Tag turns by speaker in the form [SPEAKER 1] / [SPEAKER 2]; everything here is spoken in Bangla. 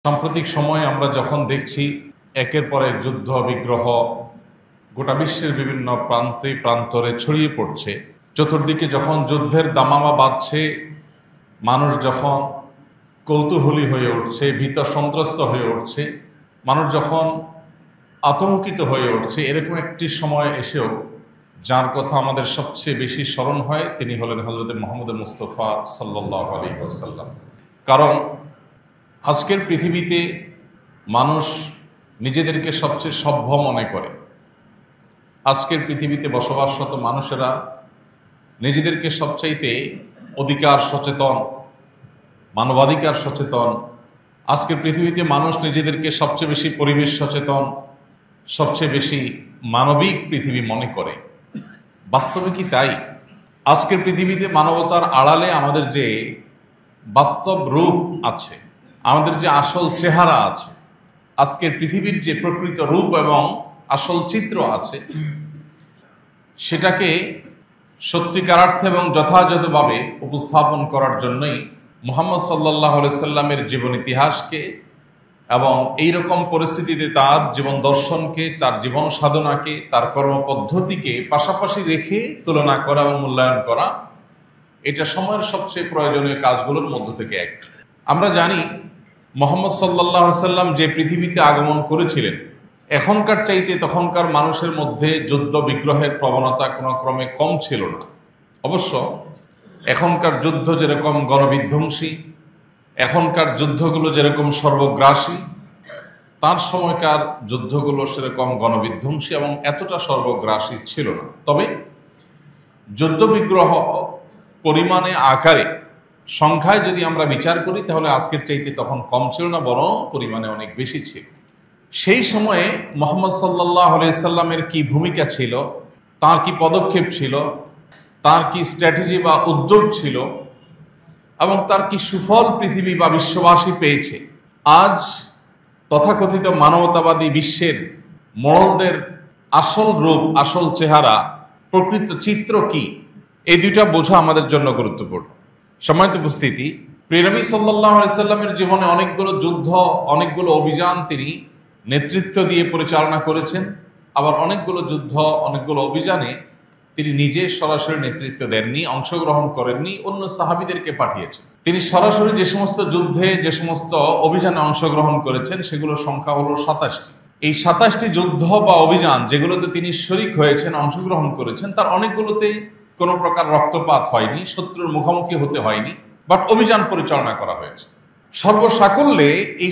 [SPEAKER 1] সাম্প্রতিক সময়ে আমরা যখন দেখছি একের পর এক যুদ্ধ বিগ্রহ গোটা বিশ্বের বিভিন্ন প্রান্তে প্রান্তরে ছড়িয়ে পড়ছে, চতুর্দিকে যখন যুদ্ধের দামামা বাজছে, মানুষ যখন কৌতূহলী হয়ে উঠছে, ভীত সন্ত্রস্ত হয়ে উঠছে, মানুষ যখন আতঙ্কিত হয়ে উঠছে, এরকম একটি সময় এসেও যার কথা আমাদের সবচেয়ে বেশি স্মরণ হয় তিনি হলেন হযরত মুহাম্মদ মুস্তাফা সাল্লাল্লাহু আলাইহি ওয়াসাল্লাম। কারণ আজকের পৃথিবীতে মানুষ নিজেদেরকে সবচেয়ে সভ্য মনে করে। আজকের পৃথিবীতে বসবাসরত মানুষেরা নিজেদেরকে সবচাইতে অধিকার সচেতন, মানবাধিকার সচেতন। আজকের পৃথিবীতে মানুষ নিজেদেরকে সবচেয়ে বেশি পরিবেশ সচেতন, সবচেয়ে বেশি মানবিক পৃথিবী মনে করে। বাস্তবে কি তাই? আজকের পৃথিবীতে মানবতার আড়ালে আমাদের যে বাস্তব রূপ আছে, আমাদের যে আসল চেহারা আছে, আজকের পৃথিবীর যে প্রকৃত রূপ এবং আসল চিত্র আছে, সেটাকে সত্যিকারার্থে এবং যথাযথভাবে উপস্থাপন করার জন্যই মুহাম্মদ সাল্লাল্লাহু আলাইহি সাল্লামের জীবন ইতিহাসকে এবং এই রকম পরিস্থিতিতে তার জীবন দর্শনকে, তার জীবন সাধনাকে, তার কর্মপদ্ধতিকে পাশাপাশি রেখে তুলনা করা এবং মূল্যায়ন করা, এটা সময়ের সবচেয়ে প্রয়োজনীয় কাজগুলোর মধ্য থেকে একটা। আমরা জানি মুহাম্মদ সাল্লাল্লাহু আলাইহি সাল্লাম যে পৃথিবীতে আগমন করেছিলেন, এখনকার চাইতে তখনকার মানুষের মধ্যে যুদ্ধ বিগ্রহের প্রবণতা কোনো ক্রমে কম ছিল না। অবশ্য এখনকার যুদ্ধ যেরকম গণবিধ্বংসী, এখনকার যুদ্ধগুলো যেরকম সর্বগ্রাসী, তার সময়কার যুদ্ধগুলো সেরকম গণবিধ্বংসী এবং এতটা সর্বগ্রাসী ছিল না। তবে যুদ্ধ বিগ্রহ পরিমাণে, আকারে, সংখ্যায় যদি আমরা বিচার করি তাহলে আজকের চাইতে তখন কম ছিল না, বরং পরিমাণে অনেক বেশি ছিল। সেই সময়ে মুহাম্মদ সাল্লাল্লাহু আলাইহি সাল্লামের কি ভূমিকা ছিল, তার কি পদক্ষেপ ছিল, তার কি স্ট্র্যাটেজি বা উদ্যোগ ছিল এবং তার কি সুফল পৃথিবী বা বিশ্ববাসী পেয়েছে, আজ তথাকথিত মানবতাবাদী বিশ্বের মোড়লদের আসল রূপ, আসল চেহারা, প্রকৃত চিত্র কি, এই দুইটা বোঝা আমাদের জন্য গুরুত্বপূর্ণ। সম্মানিত উপস্থিতি, প্রিয় নবী সাল্লাল্লাহু আলাইহি সাল্লামের জীবনে অনেকগুলো যুদ্ধ, অনেকগুলো অভিযান তিনি নেতৃত্ব দিয়ে পরিচালনা করেছেন। আবার অনেকগুলো যুদ্ধ, অনেকগুলো অভিযানে তিনি নিজে সরাসরি নেতৃত্ব দেননি, অংশগ্রহণ করেননি, অন্য সাহাবীদেরকে পাঠিয়েছেন। তিনি সরাসরি যে সমস্ত যুদ্ধে, যে সমস্ত অভিযানে অংশগ্রহণ করেছেন, সেগুলোর সংখ্যা হলো 27টি। এই 27টি যুদ্ধ বা অভিযান যেগুলোতে তিনি শরীক হয়েছেন, অংশগ্রহণ করেছেন, তার অনেকগুলোতে কোনো প্রকার রক্তপাত হয়নি, শত্রুর মুখোমুখি হতে হয়নি, বাট অভিযান পরিচালনা করা হয়েছে। সর্বসাকল্যে এই